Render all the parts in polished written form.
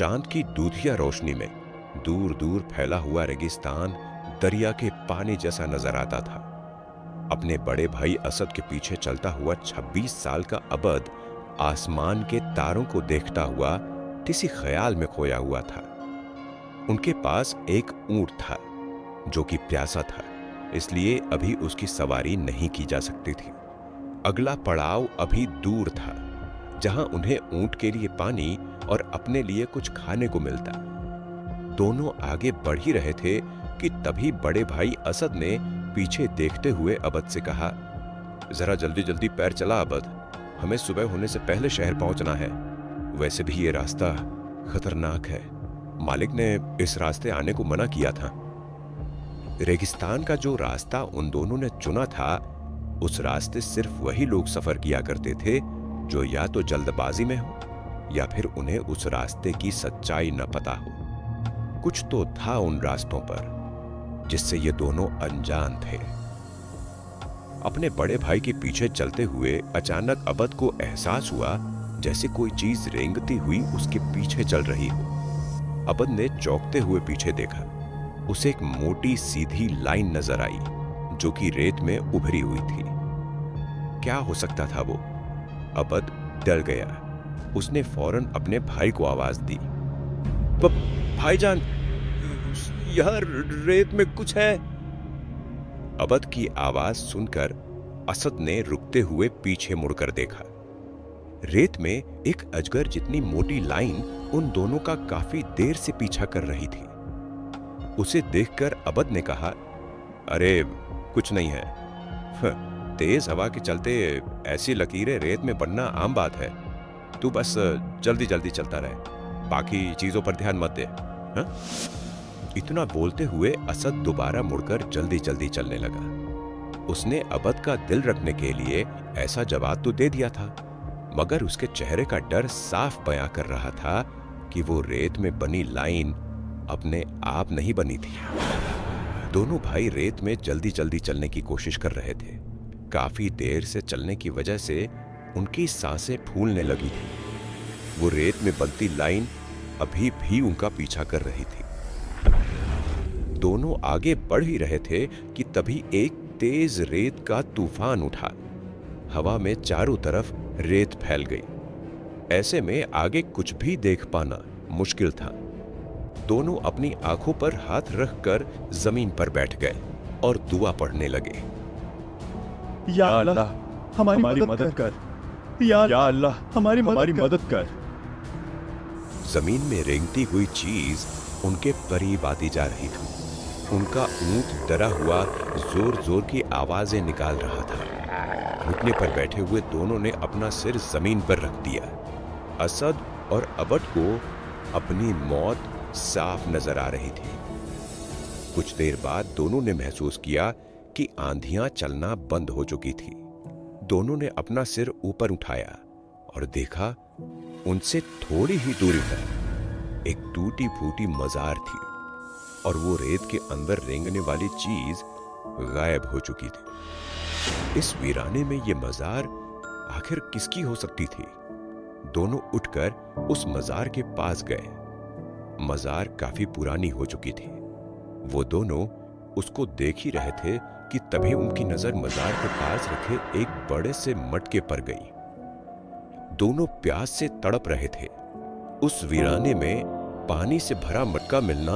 चांद की दूधिया रोशनी में दूर दूर फैला हुआ रेगिस्तान दरिया के पानी जैसा नजर आता था। अपने बड़े भाई असद के पीछे चलता हुआ 26 साल का अबद आसमान के तारों को देखता हुआ किसी ख्याल में खोया हुआ था। उनके पास एक ऊंट था जो कि प्यासा था, इसलिए अभी उसकी सवारी नहीं की जा सकती थी। अगला पड़ाव अभी दूर था, जहां उन्हें ऊंट के लिए पानी और अपने लिए कुछ खाने को मिलता। दोनों आगे बढ़ ही रहे थे कि तभी बड़े भाई असद ने पीछे देखते हुए अबद से कहा, जरा जल्दी जल्दी पैर चला अबद, हमें सुबह होने से पहले शहर पहुंचना है। वैसे भी ये रास्ता खतरनाक है, मालिक ने इस रास्ते आने को मना किया था। रेगिस्तान का जो रास्ता उन दोनों ने चुना था, उस रास्ते सिर्फ वही लोग सफर किया करते थे जो या तो जल्दबाजी में हो या फिर उन्हें उस रास्ते की सच्चाई न पता हो। कुछ तो था उन रास्तों पर जिससे ये दोनों अनजान थे। अपने बड़े भाई के पीछे चलते हुए अचानक अबद को एहसास हुआ जैसे कोई चीज रेंगती हुई उसके पीछे चल रही हो। अबद ने चौंकते हुए पीछे देखा। उसे एक मोटी सीधी लाइन नजर आई जो कि रेत में उभरी हुई थी। क्या हो सकता था वो? अबद डर गया। उसने फौरन अपने भाई को आवाज दी, भाईजान, यहां रेत में कुछ है। अबद की आवाज सुनकर असद ने रुकते हुए पीछे मुड़कर देखा। रेत में एक अजगर जितनी मोटी लाइन उन दोनों का काफी देर से पीछा कर रही थी। उसे देखकर अबद ने कहा, अरे कुछ नहीं है, तेज हवा के चलते ऐसी लकीरें रेत में पड़ना आम बात है। तू बस जल्दी जल्दी चलता रहे, बाकी चीजों पर ध्यान मत दे। हा? इतना बोलते हुए असद दोबारा मुड़कर जल्दी जल्दी चलने लगा। उसने अबद का दिल रखने के लिए ऐसा जवाब तो दे दिया था, मगर उसके चेहरे का डर साफ बयां कर रहा था कि वो रेत में बनी लाइन अपने आप नहीं बनी थी। दोनों भाई रेत में जल्दी जल्दी चलने की कोशिश कर रहे थे। काफी देर से चलने की वजह से उनकी सांसें फूलने लगी थी। वो रेत में बनती लाइन अभी भी उनका पीछा कर रही थी। दोनों आगे बढ़ ही रहे थे कि तभी एक तेज रेत का तूफान उठा। हवा में चारों तरफ रेत फैल गई। ऐसे में आगे कुछ भी देख पाना मुश्किल था। दोनों अपनी आंखों पर हाथ रखकर जमीन पर बैठ गए और दुआ पढ़ने लगे। या अल्लाह हमारी मदद कर। या अल्लाह हमारी मदद कर। जमीन में रेंगती हुई चीज उनके करीब आती जा रही थी। उनका ऊंट डरा हुआ जोर जोर की आवाजें निकाल रहा था। घुटने पर बैठे हुए दोनों ने अपना सिर जमीन पर रख दिया। असद और अबद को अपनी मौत साफ नजर आ रही थी। कुछ देर बाद दोनों ने महसूस किया कि आंधियां चलना बंद हो चुकी थी। दोनों ने अपना सिर ऊपर उठाया और देखा उनसे थोड़ी ही दूरी पर एक टूटी फूटी मजार थी और वो रेत के अंदर रेंगने वाली चीज गायब हो चुकी थी। इस वीराने में ये मजार आखिर किसकी हो सकती थी? दोनों उठकर उस मजार के पास गए। मजार काफी पुरानी हो चुकी थी। वो दोनों उसको देख ही रहे थे कि तभी उनकी नजर मजार के पास रखे एक बड़े से मटके पर गई। दोनों प्यास से तड़प रहे थे। उस वीराने में पानी से भरा मटका मिलना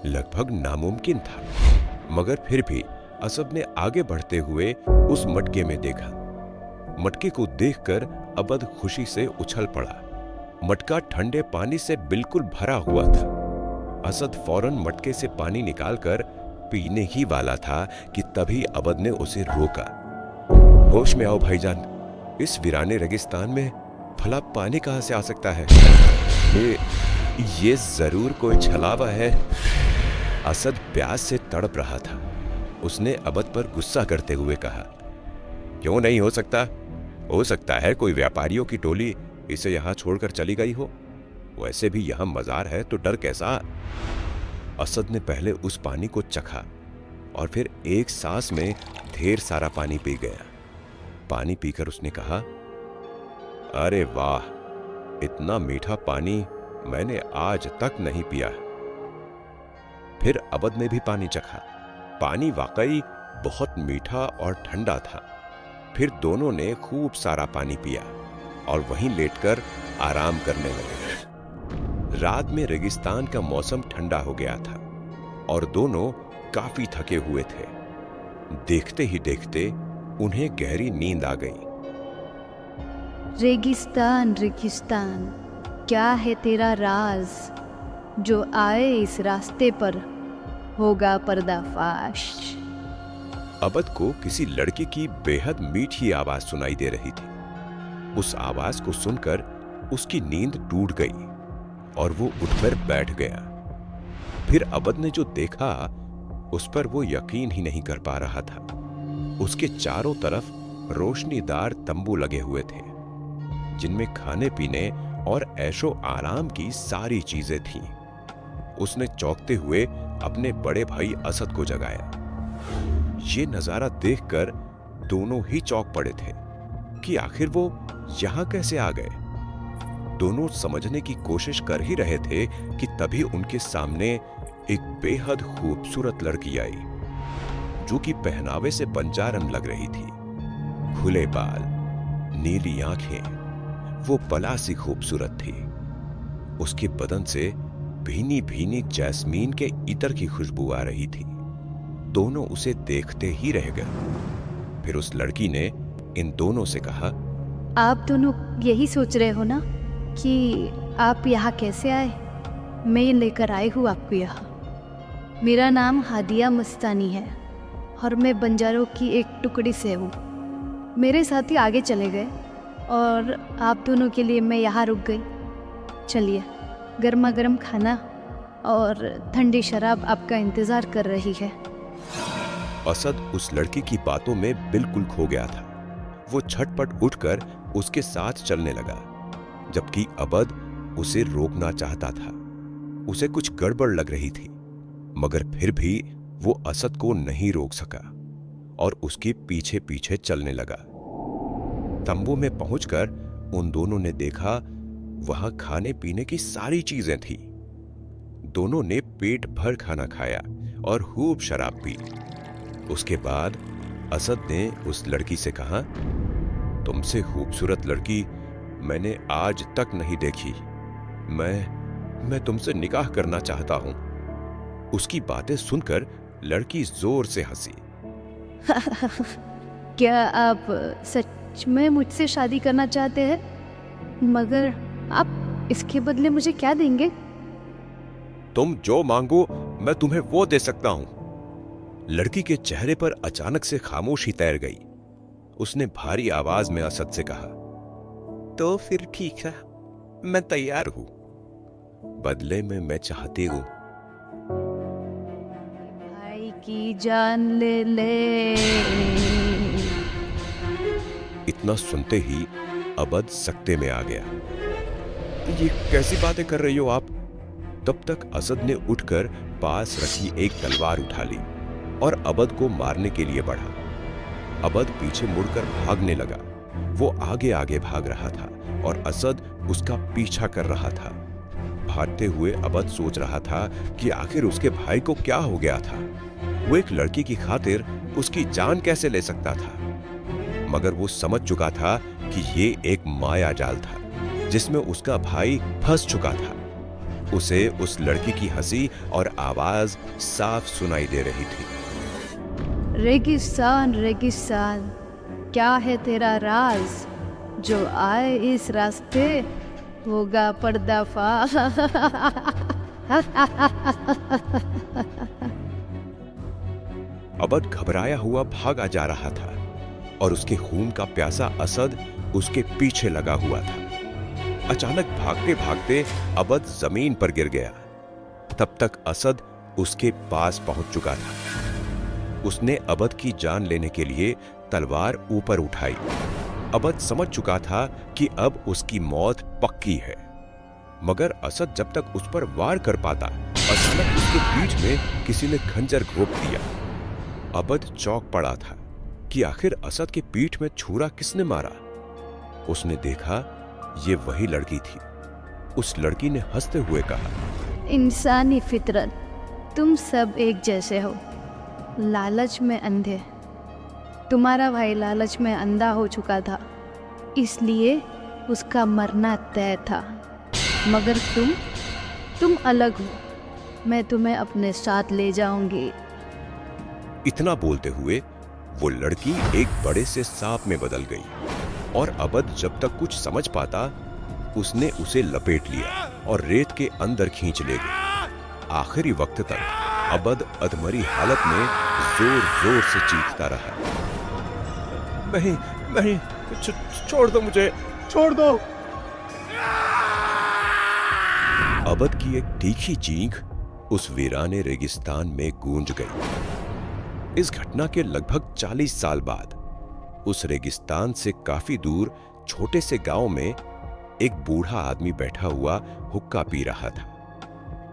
लगभग नामुमकिन था, मगर फिर भी असद ने आगे बढ़ते हुए उस मटके में देखा। मटके को देखकर अबद खुशी से उछल पड़ा। मटका ठंडे पानी से बिल्कुल भरा हुआ था। असद फौरन मटके से पानी निकालकर पीने ही वाला था कि तभी अबद ने उसे रोका। होश में आओ भाईजान, इस वीराने रेगिस्तान में भला पानी कहां से आ सकता है? ये जरूर कोई छलावा है। असद प्यास से तड़प रहा था। उसने अबद पर गुस्सा करते हुए कहा, क्यों नहीं हो सकता? हो सकता है कोई व्यापारियों की टोली इसे यहां छोड़कर चली गई हो। वैसे भी यहां मजार है तो डर कैसा? असद ने पहले उस पानी को चखा और फिर एक सांस में ढेर सारा पानी पी गया। पानी पीकर उसने कहा, अरे वाह, इतना मीठा पानी मैंने आज तक नहीं पिया। फिर अबद ने भी पानी चखा। पानी वाकई बहुत मीठा और ठंडा था। फिर दोनों ने खूब सारा पानी पिया और वहीं लेटकर आराम करने लगे। रात में रेगिस्तान का मौसम ठंडा हो गया था और दोनों काफी थके हुए थे। देखते ही देखते उन्हें गहरी नींद आ गई। रेगिस्तान रेगिस्तान, क्या है तेरा राज, जो आए इस रास्ते पर होगा पर्दाफाश। अबद को किसी लड़के की बेहद मीठी आवाज सुनाई दे रही थी। उस आवाज को सुनकर उसकी नींद टूट गई और वो उठकर बैठ गया। फिर अबद ने जो देखा उस पर वो यकीन ही नहीं कर पा रहा था। उसके चारों तरफ रोशनीदार तंबू लगे हुए थे, जिनमें खाने पीने और ऐशो आराम की सारी चीजें थीं। उसने चौंकते हुए अपने बड़े भाई असद को जगाया। ये नजारा देखकर दोनों ही चौंक पड़े थे कि आखिर वो यहां कैसे आ गए। दोनों समझने की कोशिश कर ही रहे थे कि तभी उनके सामने एक बेहद खूबसूरत लड़की आई, जो कि पहनावे से बंजारन लग रही थी। खुले बाल, नीली आंखें, वो बला सी खूबसूरत थी। उसके बदन से भीनी भीनी जैस्मीन के इत्र की खुशबू आ रही थी। दोनों उसे देखते ही रह गए। फिर उस लड़की ने इन दोनों से कहा, आप दोनों यही सोच रहे हो ना कि आप यहाँ कैसे आए? मैं लेकर आई हूँ आपको यहाँ। मेरा नाम हादिया मस्तानी है और मैं बंजारों की एक टुकड़ी से हूँ। मेरे साथी आगे चले गए और आप दोनों के लिए मैं यहाँ रुक गई। चलिए, गर्मा गर्म खाना और ठंडी शराब आपका इंतज़ार कर रही है। असद उस लड़की की बातों में बिल्कुल खो गया था। वो झटपट उठकर उसके साथ चलने लगा, जबकि अबद उसे रोकना चाहता था। उसे कुछ गड़बड़ लग रही थी, मगर फिर भी वो असद को नहीं रोक सका और उसके पीछे पीछे चलने लगा। तंबू में पहुंचकर उन दोनों ने देखा वहां खाने पीने की सारी चीजें थी। दोनों ने पेट भर खाना खाया और खूब शराब पी। उसके बाद असद ने उस लड़की से कहा, तुमसे खूबसूरत लड़की मैंने आज तक नहीं देखी। मैं तुमसे निकाह करना चाहता हूं। उसकी बातें सुनकर लड़की जोर से हंसी। क्या आप सच में मुझसे शादी करना चाहते हैं? मगर आप इसके बदले मुझे क्या देंगे? तुम जो मांगो मैं तुम्हें वो दे सकता हूं। लड़की के चेहरे पर अचानक से खामोशी तैर गई। उसने भारी आवाज में असद से कहा, तो फिर ठीक है, मैं तैयार हूं। बदले में मैं चाहती हूं भाई की जान ले ले। इतना सुनते ही अबद सकते में आ गया। ये कैसी बातें कर रही हो आप? तब तक असद ने उठकर पास रखी एक तलवार उठा ली और अबद को मारने के लिए बढ़ा। अबद पीछे मुड़कर भागने लगा। वो आगे आगे भाग रहा था और असद उसका पीछा कर रहा था। भागते हुए अबद सोच रहा था कि आखिर उसके भाई को क्या हो गया था। वो एक लड़की की खातिर उसकी जान कैसे ले सकता था? मगर वो समझ चुका था कि ये एक माया जाल था जिसमें उसका भाई फंस चुका था। उसे उस लड़की की हंसी और आवाज साफ सुनाई दे रही थी। रेगिस्तान रेगिस्तान, क्या है तेरा राज, जो आए इस रास्ते होगा पर्दाफाश। अबद घबराया हुआ भागा जा रहा था और उसके खून का प्यासा असद उसके पीछे लगा हुआ था। अचानक भागते भागते अबद जमीन पर गिर गया। तब तक असद उसके पास पहुंच चुका था। उसने अबद की जान लेने के लिए तलवार ऊपर उठाई। अबद समझ चुका था कि अब उसकी मौत पक्की है, मगर असद जब तक उस पर वार कर पाता, अचानक उसके पीठ में किसी ने खंजर घोंप दिया। अबद चौंक पड़ा था कि आखिर असद के पीठ में छुरा किसने मारा। उसने देखा ये वही लड़की थी। उस लड़की ने हंसते हुए कहा, इंसानी फितरत, तुम सब एक जैसे हो, लालच में अंधे। तुम्हारा भाई लालच में अंधा हो चुका था, इसलिए उसका मरना तय था। मगर तुम अलग हो, मैं तुम्हें अपने साथ ले जाऊंगी। इतना बोलते हुए वो लड़की एक बड़े से सांप में बदल गई और अबद जब तक कुछ समझ पाता उसने उसे लपेट लिया और रेत के अंदर खींच ले गई। आखिरी वक्त तक अबद अधमरी हालत में जोर जोर से चीखता रहा, नहीं नहीं, छोड़ दो मुझे, छोड़ दो। अबद की एक तीखी चीख उस वीराने रेगिस्तान में गूंज गई। इस घटना के लगभग 40 साल बाद उस रेगिस्तान से काफी दूर छोटे से गांव में एक बूढ़ा आदमी बैठा हुआ हुक्का पी रहा था।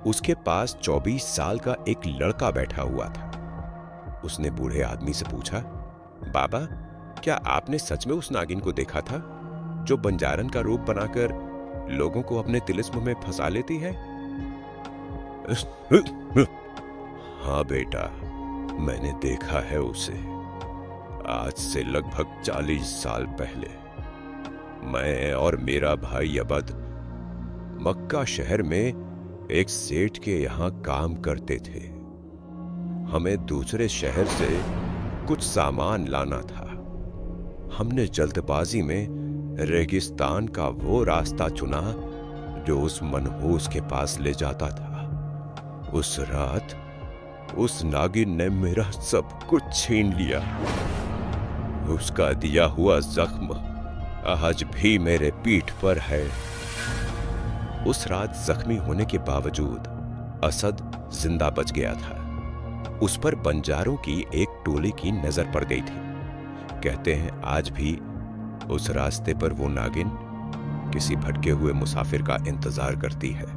उसके पास 24 साल का एक लड़का बैठा हुआ था। उसने बूढ़े आदमी से पूछा, बाबा, क्या आपने सच में उस नागिन को देखा था जो बंजारन का रूप बनाकर लोगों को अपने तिलिस्म में फंसा लेती है? हाँ बेटा, मैंने देखा है उसे। आज से लगभग 40 साल पहले मैं और मेरा भाई अबद मक्का शहर में एक सेठ के यहां काम करते थे। हमें दूसरे शहर से कुछ सामान लाना था। हमने जल्दबाजी में रेगिस्तान का वो रास्ता चुना जो उस मनहूस के पास ले जाता था। उस रात उस नागिन ने मेरा सब कुछ छीन लिया। उसका दिया हुआ जख्म आज भी मेरे पीठ पर है। उस रात जख्मी होने के बावजूद असद जिंदा बच गया था। उस पर बंजारों की एक टोली की नजर पड़ गई थी। कहते हैं आज भी उस रास्ते पर वो नागिन किसी भटके हुए मुसाफिर का इंतजार करती है।